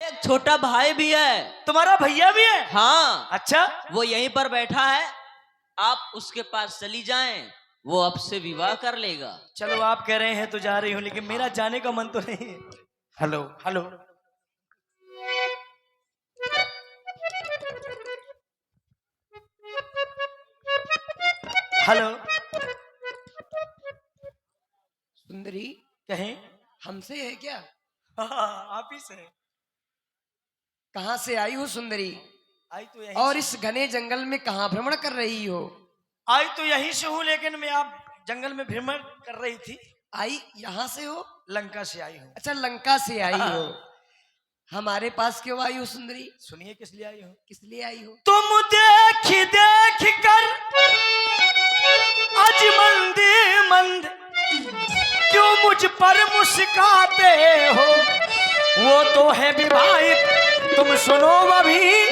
एक छोटा भाई भी है। तुम्हारा भैया भी है? हाँ, अच्छा, वो यहीं पर बैठा है। आप उसके पास चली जाएं, वो आपसे विवाह कर लेगा। चलो आप कह रहे हैं तो जा रही हूँ, लेकिन मेरा जाने का मन तो नहीं है। Hello hello, hello. सुंदरी, कहें। हमसे है क्या? हाँ, आप ही से। कहाँ से आई हो सुंदरी? आई तो यहीं और से। इस घने जंगल में कहाँ भ्रमण कर रही हो? आई तो यहीं से हूँ, लेकिन मैं आप जंगल में भ्रमण कर रही थी। आई यहाँ से हो? लंका से आई हूँ। अच्छा, लंका से आई हो। हमारे पास क्यों आई हो सुंदरी? सुनिए किस लिए आई हूँ। किस लिए आई हो? तुम देख देख कर आज मंदी मंद क्यों मुझ पर मुस्काते हो? वो तो है विवाहित, तुम सुनो अभी,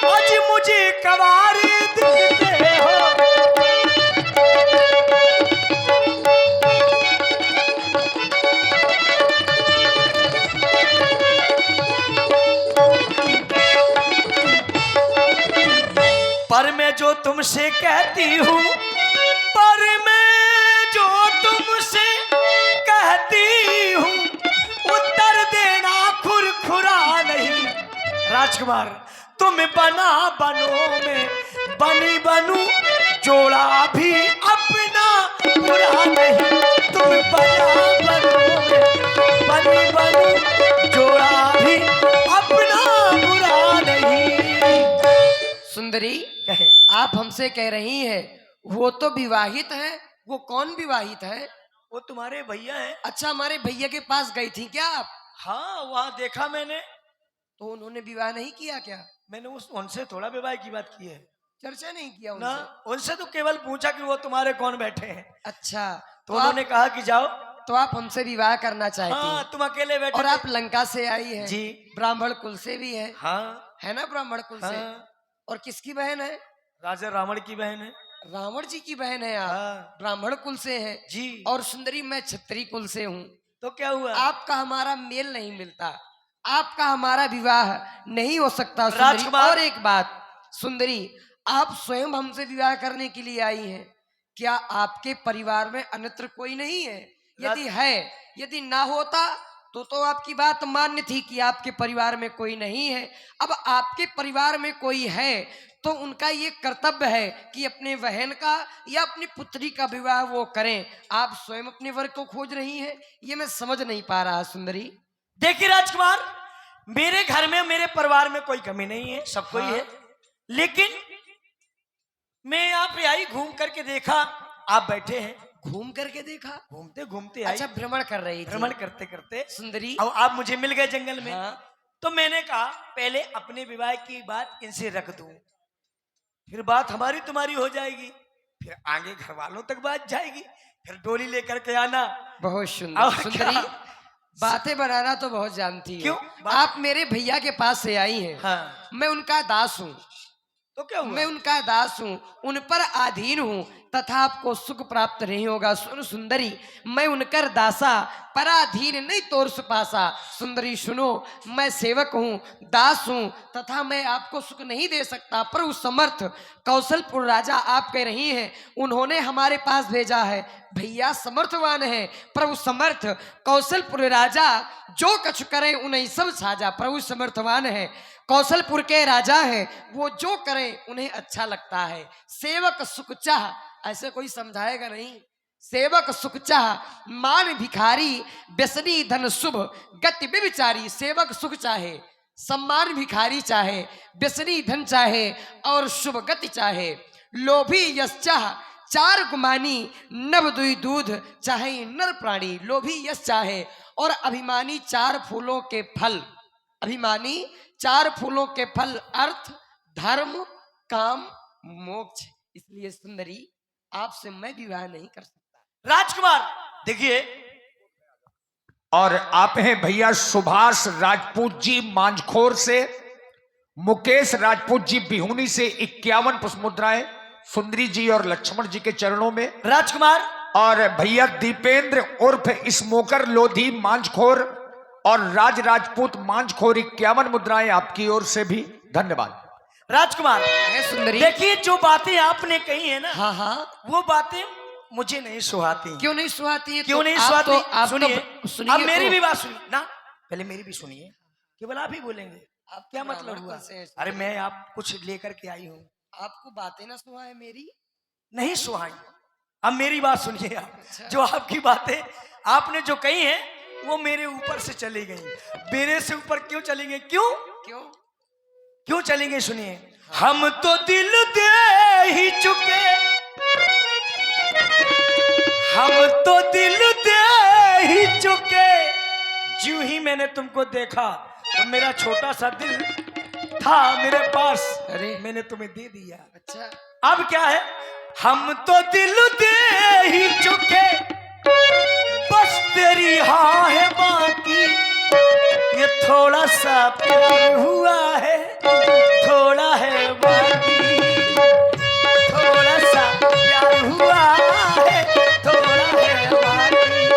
आज मुझे कवारी दिखते हो। पर मैं जो तुमसे कहती हूँ, पर मैं जो तुमसे कहती हूँ, उत्तर देना खुरखुरा नहीं। राजकुमार, तुम बना बनो में बनी बनू, जोड़ा भी अपना बुरा नहीं। तुम बना बनो में बनी बनू, जोड़ा भी अपना बुरा नहीं। सुंदरी, कहे। आप हमसे कह रही हैं वो तो विवाहित है। वो कौन विवाहित है? वो तुम्हारे भैया हैं। अच्छा, हमारे भैया के पास गई थी क्या आप? हाँ, वहाँ देखा मैंने। तो उन्होंने विवाह नहीं किया क्या? मैंने उनसे थोड़ा विवाह की बात की है चर्चा नहीं किया ना। उनसे? उनसे तो केवल पूछा कि वो तुम्हारे कौन बैठे हैं, अच्छा, तो उन्होंने कहा कि जाओ। तो आप हमसे विवाह करना चाहती हाँ, हैं। तुम अकेले बैठे और थे। आप लंका से आई हैं। जी। ब्राह्मण कुल से भी है। हाँ है ना, ब्राह्मण कुल से। हाँ, और किसकी बहन है? राजा रावण की बहन है। रावण जी की बहन है आप। हाँ। ब्राह्मण कुल से हैं। जी। और सुंदरी, मैं क्षत्रिय कुल से हूँ। तो क्या हुआ? आपका हमारा मेल नहीं मिलता, आपका हमारा विवाह नहीं हो सकता सुंदरी। राजकुमार। और एक बात सुंदरी, आप स्वयं हमसे विवाह करने के लिए आई हैं। क्या आपके परिवार में अन्यत्र कोई नहीं है? यदि है, यदि ना होता तो आपकी बात मान्य थी कि आपके परिवार में कोई नहीं है। अब आपके परिवार में कोई है तो उनका ये कर्तव्य है कि अपने बहन का या अपनी पुत्री का विवाह वो करें। आप स्वयं अपने वर्ग को खोज रही हैं, ये मैं समझ नहीं पा रहा सुंदरी। देखिए राजकुमार, मेरे घर में मेरे परिवार में कोई कमी नहीं है, सब कोई है। लेकिन मैं यहाँ पे आई, घूम करके देखा आप बैठे हैं। घूम करके देखा? घूमते घूमते आई। अच्छा, भ्रमण कर रही थी। भ्रमण करते करते सुंदरी, अब आप मुझे मिल गए जंगल में। हाँ। तो मैंने कहा पहले अपने विवाह की बात इनसे रख दूं, फिर बात हमारी तुम्हारी हो जाएगी, फिर आगे घर वालों तक बात जाएगी, फिर डोली लेकर के आना। बहुत सुंदर। और सुंदरी, क्या? बातें बनाना तो बहुत जानती है। क्यों? आप मेरे भैया के पास से आई हैं। हाँ, मैं उनका दास हूँ। तो क्या हुआ? मैं उनका दास हूँ, उन पर अधीन हूँ, तथा आपको सुख प्राप्त नहीं होगा। सुन सुंदरी, मैं उनकर दासा, पराधीन नहीं तोर सुपासा। सुंदरी सुनो, मैं सेवक हूँ, दास हूँ, तथा मैं आपको सुख नहीं दे सकता। पर उस समर्थ कौशलपुर राजा आप कह रही हैं, उन्होंने हमारे पास भेजा है। भैया समर्थवान है, प्रभु समर्थ कौशलपुर राजा जो कछु करे उन्हें सब साजा। प्रभु समर्थवान है, कौशलपुर के राजा है, वो जो करें उन्हें अच्छा लगता है। सेवक सुख चाह, ऐसे कोई समझाएगा नहीं। सेवक सुख चाह, मान भिखारी, व्यसनी धन शुभ, गति विचारी। सेवक सुख चाहे, सम्मान भिखारी चाहे, व्यसनी धन चाहे, और शुभ गति चाहे। लोभी यश चाह, चार गुमानी, नव दुई दूध चाहे नर प्राणी। लोभी यश चाहे और अभिमानी चार फूलों के फल। अभिमानी चार फूलों के फल, अर्थ, धर्म, काम, मोक्ष। इसलिए सुंदरी, आपसे मैं विवाह नहीं कर सकता। राजकुमार देखिए, और आप हैं भैया सुभाष राजपूत जी मांझखोर से, मुकेश राजपूत जी बिहुनी से 51 पुष्पमुद्राएं सुंदरी जी और लक्ष्मण जी के चरणों में। राजकुमार और भैया दीपेंद्र उर्फ स्मोकर लोधी मांझखोर और राज राजपूत मांझखोर 51 मुद्राएं आपकी ओर से भी धन्यवाद। राजकुमार है सुंदरी। देखिए, जो बातें आपने कही है ना, हाँ हाँ, वो बातें मुझे नहीं सुहाती। क्यों नहीं सुहाती है? क्यों तो नहीं आप सुहाती? आप सुनिए, सुनिए अब मेरी तो। भी बात सुनिए ना, पहले मेरी भी सुनिए। केवल आप ही बोलेंगे? आप क्या ब्राह्मण मतलब हुआ? कुल से हैं। अरे मैं आप कुछ लेकर के आई हूँ, आपको बातें ना सुहाए मेरी? नहीं सुहाई। अब मेरी बात सुनिए आप। अच्छा। जो आपकी बातें आपने जो कही है वो मेरे ऊपर से चली गई। मेरे से ऊपर क्यों चली गई? क्यों क्यों? क्यों चली गई? सुनिए, हम तो दिल दे ही चुके, हम तो दिल दे ही चुके। जो ही मैंने तुमको देखा तो मेरा छोटा सा दिल था मेरे पास, अरे मैंने तुम्हें दे दिया। अच्छा, अब क्या है? हम तो दिल दे ही चुके, बस तेरी हाँ है बाकी। ये थोड़ा सा प्यार हुआ है, थोड़ा है बाकी। थोड़ा सा प्यार हुआ है, थोड़ा है बाकी।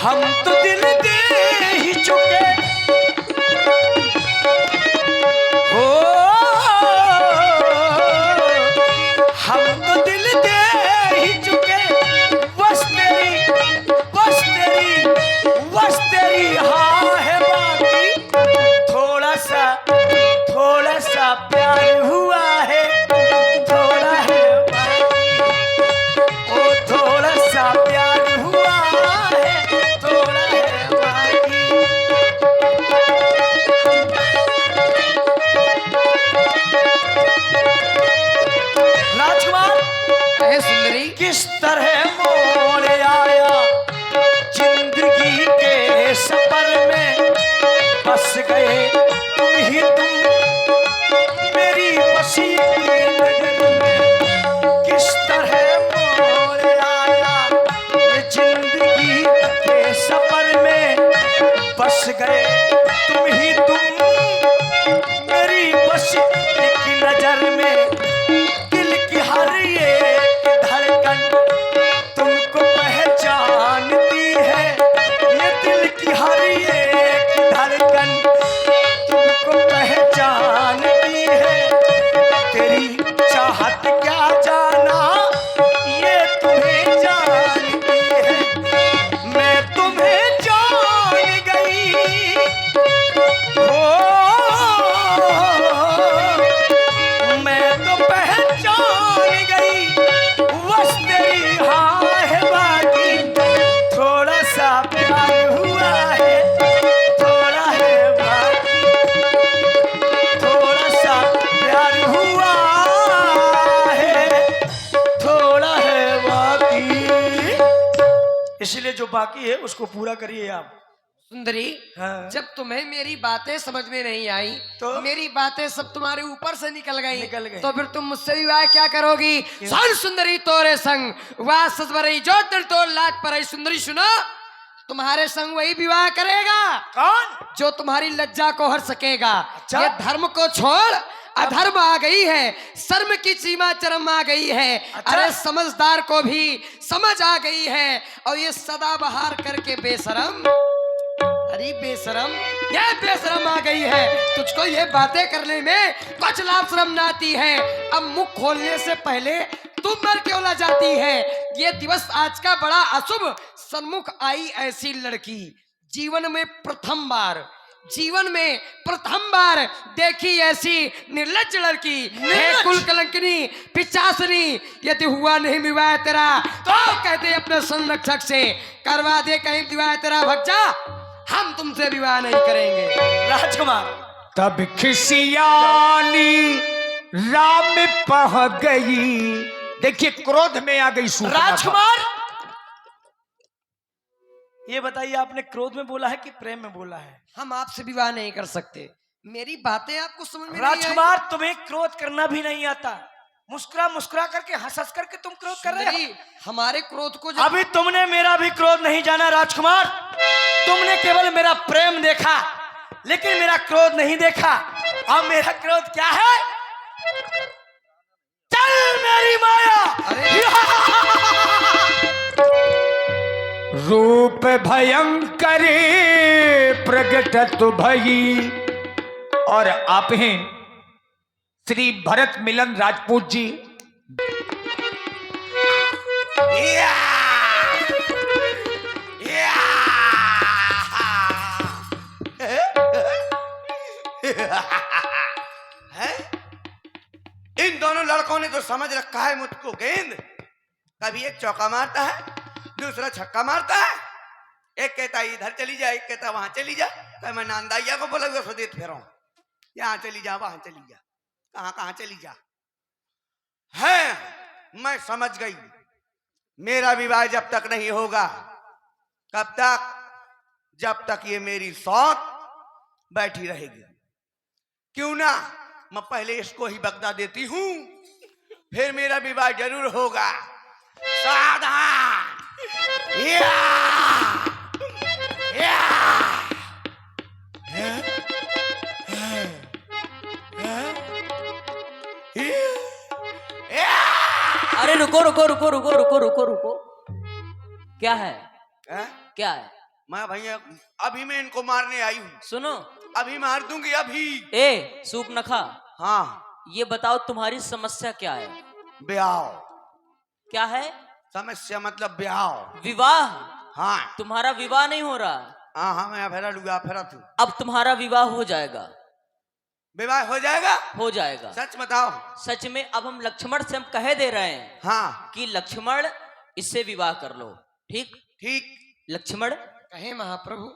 हम तो दिल दे ही चुके हो, हम तो दिल दे ही चुके। बस तेरी हाँ है बाकी। थोड़ा सा प्यार हुआ है, थोड़ा है बाकी। ओ थोड़ा सा प्यार हुआ है, थोड़ा है बाकी। राजकुमार है सुंदरी। किस तरह मोड़ आया जिंदगी के सफर में, बस गए तुम ही तुम मेरी बसी की नजर में। किस तरह मोड़ आया जिंदगी के सफर में, बस गए तुम ही तुम मेरी बसी की नजर में। दिल की हर एक धड़कन तुमको पहचानती है, ये दिल की हर एक धड़कन तुमको पहचानती है। तेरी चाहत क्या जाना, ये तुम्हें जानती है। मैं तुम्हें जान गई हो, मैं तो पहचान गई। बस तेरी हाँ है बाकी। थोड़ा सा प्यार हुआ है, थोड़ा है बाकी। थोड़ा सा प्यार हुआ है, थोड़ा है बाकी। इसलिए जो बाकी है उसको पूरा करिए आप। सुंदरी, हाँ। जब तुम्हें मेरी बातें समझ में नहीं आई तो? मेरी बातें सब तुम्हारे ऊपर से निकल गई तो फिर तुम मुझसे विवाह क्या करोगी? सुन सुंदरी तोरे संग वाह सजवरई जो दिल तोड़ लाज पर सुंदरी सुनो, तुम्हारे संग वही विवाह करेगा कौन? जो तुम्हारी लज्जा को हर सकेगा। अच्छा? ये धर्म को छोड़ अधर्म आ गई है, शर्म की सीमा चरम आ गई है। अच्छा? अरे समझदार को भी समझ आ गई है, और ये सदाबहार करके बेशरम, अरे बेशरम, ये बेशरम आ गई है। तुझको ये बातें करने में कुछ लाभ शर्म न आती है। अब मुख खोलने से पहले तुम मर क्यों ना जाती है? ये दिवस आज का बड़ा अशुभ। सन्मुख आई ऐसी लड़की, जीवन में प्रथम बार देखी ऐसी निर्लज्ज लड़की। हे कुल कलंकिनी पिचासनी, यदि हुआ नहीं विवाह तेरा तो कहते अपने संरक्षक से करवा दे, कहीं विवाह तेरा भग जा, हम तुमसे विवाह नहीं करेंगे। राजकुमार तब खिसियाली राम पह गई। देखिए क्रोध में आ गई सूचना। राजकुमार ये बताइए, आपने क्रोध में बोला है कि प्रेम में बोला है? हम आपसे विवाह नहीं कर सकते। मेरी बातें आपको समझ में नहीं राजकुमार तुम्हें क्रोध करना भी नहीं आता। मुस्कुरा करके हंस करके तुम क्रोध कर रहे सुंदरी, हो। हमारे क्रोध को जब अभी तुमने मेरा भी क्रोध नहीं जाना राजकुमार। तुमने केवल मेरा प्रेम देखा, लेकिन मेरा क्रोध नहीं देखा। अब मेरा क्रोध क्या है? चल मेरी माया। रूप भयंकर प्रगटत भई। और आप हैं श्री भरत मिलन राजपूत जी। या! या! है? इन दोनों लड़कों ने तो समझ रखा है मुझको गेंद। कभी एक चौका मारता है, दूसरा छक्का मारता है। एक कहता है इधर चली जा, एक कहता वहां चली जा। तो मैं नांदाइया को बोला हुआ सुदेत फेरो, यहाँ चली जा, वहां चली जा, कहाँ कहाँ चली जा। है मैं समझ गई, मेरा विवाह जब तक नहीं होगा, कब तक? जब तक ये मेरी सौत बैठी रहेगी। क्यों ना मैं पहले इसको ही बगदा देती हूं, फिर मेरा विवाह जरूर होगा। सावधान! या! या! अरे रुको रुको रुको रुको रुको रुको रुको, क्या है? क्या है? मैं भैया अभी मैं इनको मारने आई हूँ। सुनो, अभी मार दूंगी अभी। ए सूप नखा, हाँ, ये बताओ तुम्हारी समस्या क्या है? ब्याह। क्या है? समस्या मतलब ब्याह। विवाह? हाँ तुम्हारा विवाह नहीं हो रहा। हाँ हाँ, मैं फेरा लूंगा, फेरा तू। अब तुम्हारा विवाह हो जाएगा। विवाह हो जाएगा? हो जाएगा। सच बताओ। सच में अब हम लक्ष्मण से हम कह दे रहे हैं हाँ कि लक्ष्मण इससे विवाह कर लो। ठीक ठीक। लक्ष्मण, कहे महाप्रभु,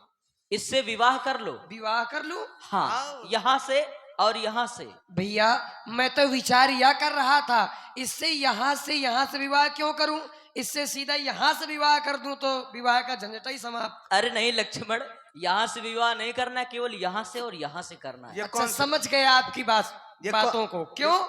इससे विवाह कर लो। विवाह कर लूं? हाँ, आओ। यहाँ से और यहाँ से। भैया मैं तो विचार यह कर रहा था, इससे यहाँ से विवाह क्यों करूं? इससे सीधा यहाँ से विवाह कर दूं तो विवाह का झंझट ही समाप्त। अरे नहीं लक्ष्मण, यहाँ से विवाह नहीं करना, केवल यहाँ से और यहाँ से करना है। ये अच्छा कौन समझ गए आपकी ये बातों को। क्यों?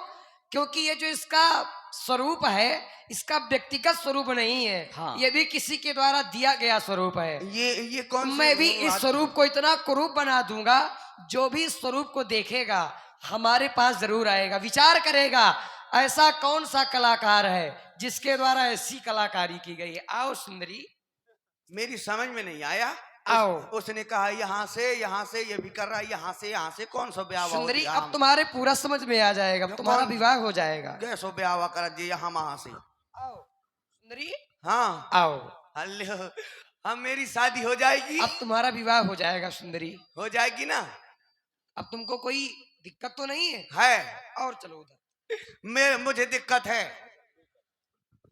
क्योंकि ये जो इसका स्वरूप है, इसका व्यक्तिगत स्वरूप नहीं है। हाँ। ये भी किसी के द्वारा दिया गया स्वरूप है। ये कौन सी मैं भी इस बात- स्वरूप को इतना कुरूप बना दूंगा, जो भी इस स्वरूप को देखेगा हमारे पास जरूर आएगा, विचार करेगा ऐसा कौन सा कलाकार है जिसके द्वारा ऐसी कलाकारी की गई है। आओ सुंदरी, मेरी समझ में नहीं आया। आओ। उसने कहा यहाँ से ये भी कर रहा है, यहाँ से कौन सा ब्याह सुंदरी अब तुम्हारे पूरा समझ में आ जाएगा, अब तुम्हारा कौन- विवाह हो जाएगा। कैसो ब्याह कर दिए यहाँ वहां से। आओ सुंदरी, हाँ आओ, हेलो, अब मेरी शादी हो जाएगी। अब तुम्हारा विवाह हो जाएगा सुंदरी। हो जाएगी ना? अब तुमको कोई दिक्कत तो नहीं है? है। और चलो उधर। मुझे दिक्कत है।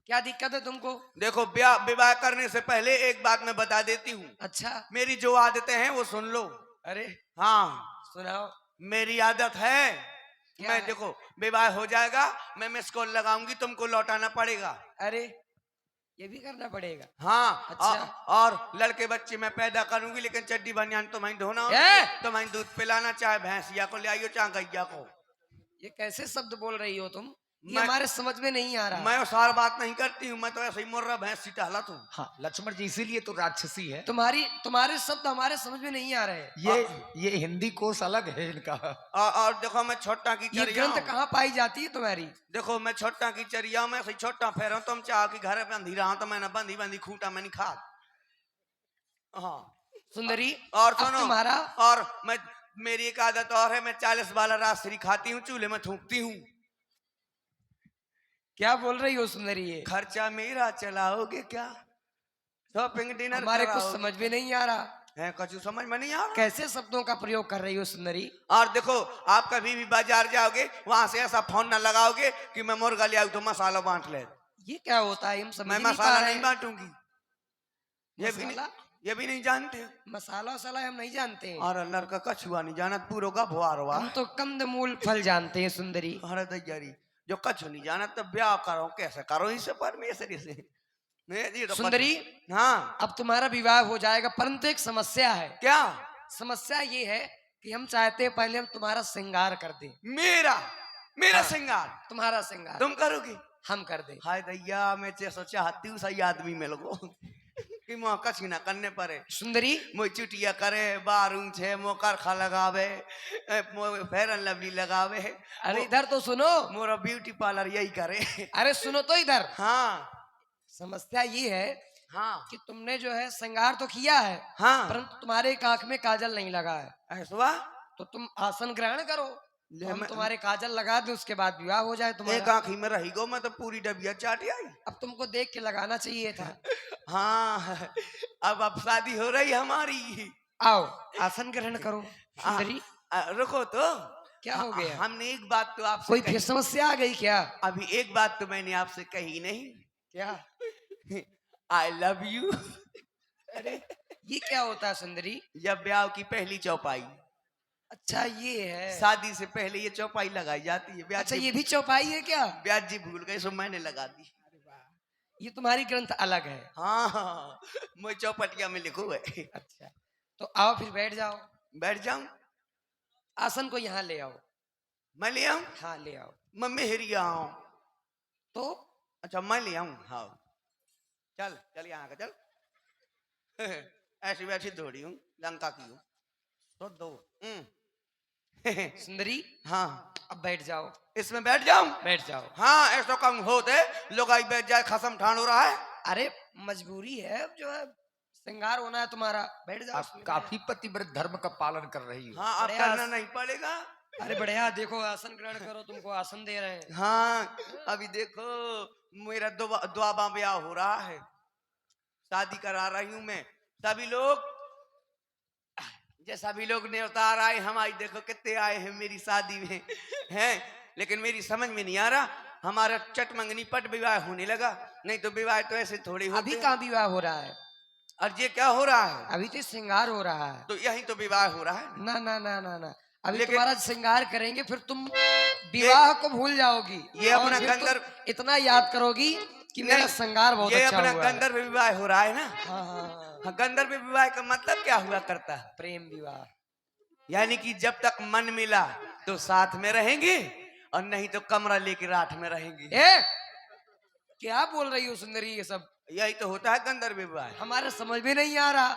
क्या दिक्कत है तुमको? देखो विवाह करने से पहले एक बात मैं बता देती हूँ। अच्छा, मेरी जो आदतें हैं वो सुन लो। अरे हाँ, सुनाओ। मेरी आदत है, क्या मैं है? देखो विवाह हो जाएगा, मैं मिस कॉल लगाऊंगी, तुमको लौटाना पड़ेगा। अरे ये भी करना पड़ेगा। हाँ। अच्छा। और लड़के बच्चे मैं पैदा करूंगी, लेकिन चड्डी बनियान तुम्हें धोना, ए! तुम्हें दूध पिलाना, चाहे भैंसिया को ले आइयो चाहे गैया को। ये कैसे शब्द बोल रही हो तुम? ये मैं- हमारे समझ में नहीं आ रहा। मैं सार बात नहीं करती हूँ, मैं तो ऐसे ही मुर्रा भैंस सी टहला तू। हाँ, लक्ष्मण जी इसीलिए तो राक्षसी है। तुम्हारे शब्द हमारे समझ में नहीं आ रहे। ये हिंदी कोश अलग है इनका। और देखो मैं छोटा की ये चरिया ग्रंथ हूँ। कहाँ पाई जाती है तुम्हारी? देखो मैं छोटा की चरिया में सही छोटा फेर तुम चाह की घर बंधी रहा तो मैंने बंधी खूटा मैंने खा। हाँ सुंदरी और अब सुनो, तुम्हारा और मैं मेरी एक आदत और है, मैं 40 वाला राजश्री खाती हूँ, चूल्हे में थूकती हूँ। क्या बोल रही हो सुंदरी? ये खर्चा मेरा चलाओगे क्या? शॉपिंग डिनर हमारे कुछ समझ में नहीं आ रहा है, कुछ समझ में नहीं आ रहा। कैसे शब्दों का प्रयोग कर रही हो सुंदरी? और देखो आप कभी भी बाजार जाओगे, वहां से ऐसा फोन ना लगाओगे कि मैं मुर्गा ले आऊं तो मसाला बांट ले। ये क्या होता है? हम समझ मैं नहीं पा मसाला रहे नहीं बांटूंगी। मसाला? ये भी नहीं जानते। मसाला वसाला हम नहीं जानते हैं। और लड़का कछुआ नहीं जाना, पूरा का भुआरवा। हम तो कंदमूल फल जानते हैं सुंदरी। अरे दैयारी, जो कछु नहीं जाना तब ब्याह करो, कैसे करो इसे परमेश्वरी से। ये तो सुंदरी हाँ अब तुम्हारा विवाह हो जाएगा, परंतु एक समस्या है। क्या? समस्या ये है कि हम चाहते हैं पहले हम तुम्हारा श्रृंगार कर दें। मेरा हाँ। श्रृंगार तुम्हारा श्रृंगार तुम करोगी? हम कर दें। हाय दैया, मैं चाहती हूँ सही आदमी मिल गो। कि मोह कछु ना करने पड़े सुंदरी मोई चुटिया करे बारूं छे मो करखा लगावे मो फेरन लवली लगावे अरे इधर तो सुनो, मोरा ब्यूटी पार्लर यही करे अरे सुनो तो इधर। हाँ समस्या ये है हाँ कि तुमने जो है श्रृंगार तो किया है, हाँ परंतु तुम्हारे एक आंख में काजल नहीं लगा है। ऐसा तो तुम आसन ग्रहण करो, ले तो हम मैं- तुम्हारे काजल लगा दें, उसके बाद विवाह हो जाए एक तुम्हारा। आंख ही में रही गो मैं तो पूरी डबिया चाट आई अब तुमको देख के लगाना चाहिए था। हाँ अब शादी हो रही हमारी आओ आसन ग्रहण करो सुंदरी। रुको तो क्या हो गया? हमने एक बात तो आपसे कोई कही- फिर समस्या आ गई क्या? अभी एक बात तो मैंने आपसे कही नहीं क्या? आई लव यू अरे ये क्या होता है सुंदरी? जब ब्याह की पहली चौपाई अच्छा ये है। शादी से पहले ये चौपाई लगाई जाती है ब्याह अच्छा जी- ये भी चौपाई है क्या? ब्याह जी भूल गए सो मैंने लगा दी ये तुम्हारी ग्रंथ अलग है। हाँ मैं चौपटिया में लिखू है अच्छा तो आओ फिर बैठ जाओ, बैठ जाऊं आसन को यहाँ ले आओ। मैं ले आऊं हाँ ले आओ। मैं मेहरिया आऊं तो अच्छा मैं ले आऊं हाँ चल चल यहाँ का चल ऐसी वैसी थोड़ी हूँ लंका की हूँ तो दो सुंदरी हाँ अब बैठ जाओ, इसमें बैठ जाऊं बैठ जाओ। हाँ ऐसा कम होते लोग आई बैठ जाए खसम ठान हो रहा है अरे मजबूरी है, अब जो है श्रृंगार होना है तुम्हारा, बैठ जाओ। आप काफी पतिव्रत धर्म का पालन कर रही हो। हाँ अब बढ़िया। करना नहीं पड़ेगा अरे बढ़िया, देखो आसन ग्रहण करो, तुमको आसन दे रहे हैं। हाँ अभी देखो मेरा दुआबा ब्याह हो रहा है शादी करा रही हूँ मैं सभी लोग जैसा भी लोग न्योता आए हमारी देखो कितने आए हैं मेरी शादी में हैं लेकिन मेरी समझ में नहीं आ रहा हमारा चट मंगनी पट विवाह होने लगा नहीं तो विवाह तो ऐसे थोड़ी होते अभी हैं। कहाँ विवाह हो रहा है? और ये क्या हो रहा है अभी तो श्रृंगार हो रहा है। तो यही तो विवाह हो रहा है ना ना ना ना ना, अभी लेकिन- तुम्हारा श्रृंगार करेंगे फिर तुम विवाह को भूल जाओगी। ये और अपना फिर तुम गंधर्व- इतना याद करोगी कि मेरा नहीं, श्रृंगार बहुत ये अच्छा अपना हुआ है। गंधर्व विवाह हो रहा है ना हाँ हाँ हाँ, हाँ, गंधर्व विवाह का मतलब क्या हुआ करता है प्रेम विवाह। यानी कि जब तक मन मिला तो साथ में रहेंगे और नहीं तो कमरा लेके रात में रहेंगे ए क्या बोल रही हो सुंदरी? ये सब यही तो होता है गंधर्व विवाह हमारे समझ में नहीं आ रहा।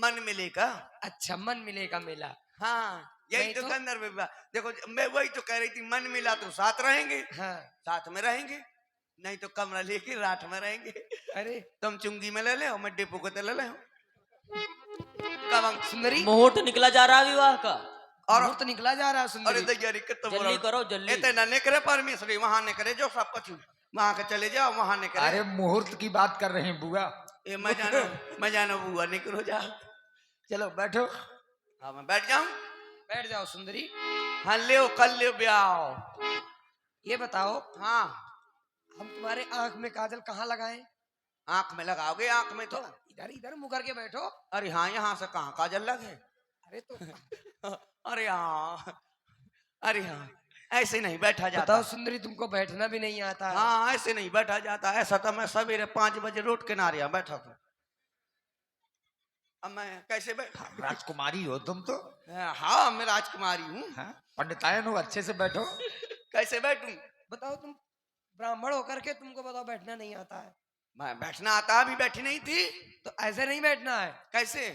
मन मिलेगा अच्छा मन मिलेगा मेला। हाँ यही नहीं तो तो? गंधर्व विवाह देखो मैं वही तो कह रही थी मन मिला तो साथ रहेंगे हाँ साथ में रहेंगे नहीं तो कमरा लेके रात में रहेंगे अरे तुम चुंगी में ले ले और मैं डिपो को तो ले ले कब हम- सुंदरी मुहूर्त निकला जा रहा है विवाह का। और और तो निकला जा रहा है अरे सुंदरी। दैयारी कितना जल्दी करो जल्दी। इतना नहीं करे परमेश्वरी वहां नहीं करे जो सब कुछ वहां के चले जाओ वहां नहीं करे अरे मुहूर्त की बात कर रहे हैं बुआ। ये मैं जानो बुआ निकलो जा चलो बैठो। हाँ मैं बैठ जाऊं बैठ जाओ सुंदरी। हाँ ले कल ले ब्याह ये बताओ हाँ हम तुम्हारे आंख में काजल कहाँ लगाएं? आंख में लगाओगे आंख में तो इधर इधर मुँह करके बैठो। अरे हाँ यहाँ से कहाँ काजल लगे अरे तो अरे हाँ अरे हाँ ऐसे नहीं बैठा जाता बताओ सुंदरी, तुमको बैठना भी नहीं आता है। हाँ ऐसे नहीं बैठा जाता ऐसा तो मैं सवेरे 5 बजे रोड किनारे यहाँ बैठा था अब मैं कैसे बैठा राजकुमारी हो तुम तो। हाँ मैं राजकुमारी हूँ हाँ, पंडितायन हो, अच्छे से बैठो। कैसे बैठूं बताओ तुम ब्राह्मण होकर के तुमको बताओ बैठना नहीं आता है? मैं बैठना आता अभी बैठी नहीं थी तो ऐसे नहीं बैठना है, कैसे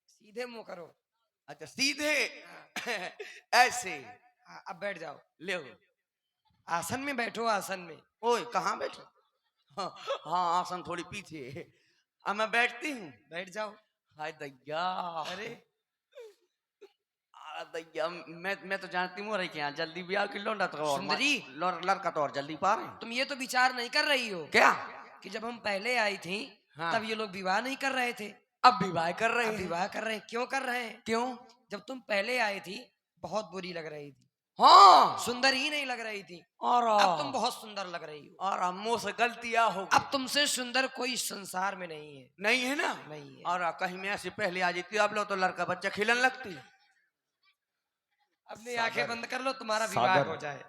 सीधे मुंह करो। अच्छा सीधे ऐसे हाँ, अब बैठ जाओ। ले आसन में बैठो, आसन में। ओए कहाँ बैठो हाँ, हाँ आसन थोड़ी पीछे अब मैं बैठती हूँ बैठ जाओ। हाय दैया अरे दैया मैं तो जानती हूँ रही क्या जल्दी ब्याह की लौंडा तो और सुंदरी। लड़का तो और जल्दी पा रहे हैं तुम ये तो विचार नहीं कर रही हो क्या कि जब हम पहले आई थी हाँ। तब ये लोग विवाह नहीं कर रहे थे। अब विवाह कर रहे अब हैं विवाह कर रहे हैं। क्यों कर रहे हैं? क्यों जब तुम पहले आई थी बहुत बुरी लग रही थी, हाँ सुंदर ही नहीं लग रही थी। और अब तुम बहुत सुंदर लग रही हो। और मुंह से गलतियां हो अब तुमसे सुंदर कोई संसार में नहीं है। नहीं है ना नहीं है। और कहीं में ऐसे पहले आ जाती अब लोग तो लड़का बच्चा खिलन लगती अपनी आंखें बंद कर लो, तुम्हारा विवाह सागर। हो जाए।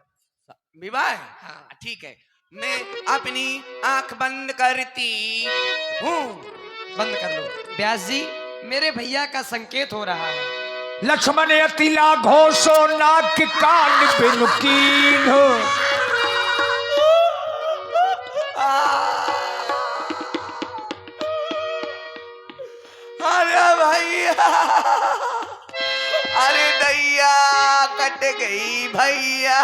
विवाह हाँ। ठीक है मैं अपनी आंख बंद करती हूँ बंद कर लो। व्यास जी मेरे भैया का संकेत हो रहा है। लक्ष्मण अतिला घोषो नाक कान बिनु कीन हो। भैया भैया, अरे दैया कट गई भैया,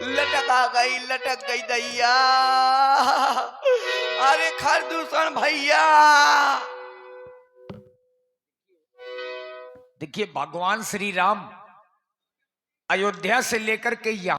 लटक गई दैया, अरे खरदूषण भैया। देखिए भगवान श्री राम अयोध्या से लेकर के यहाँ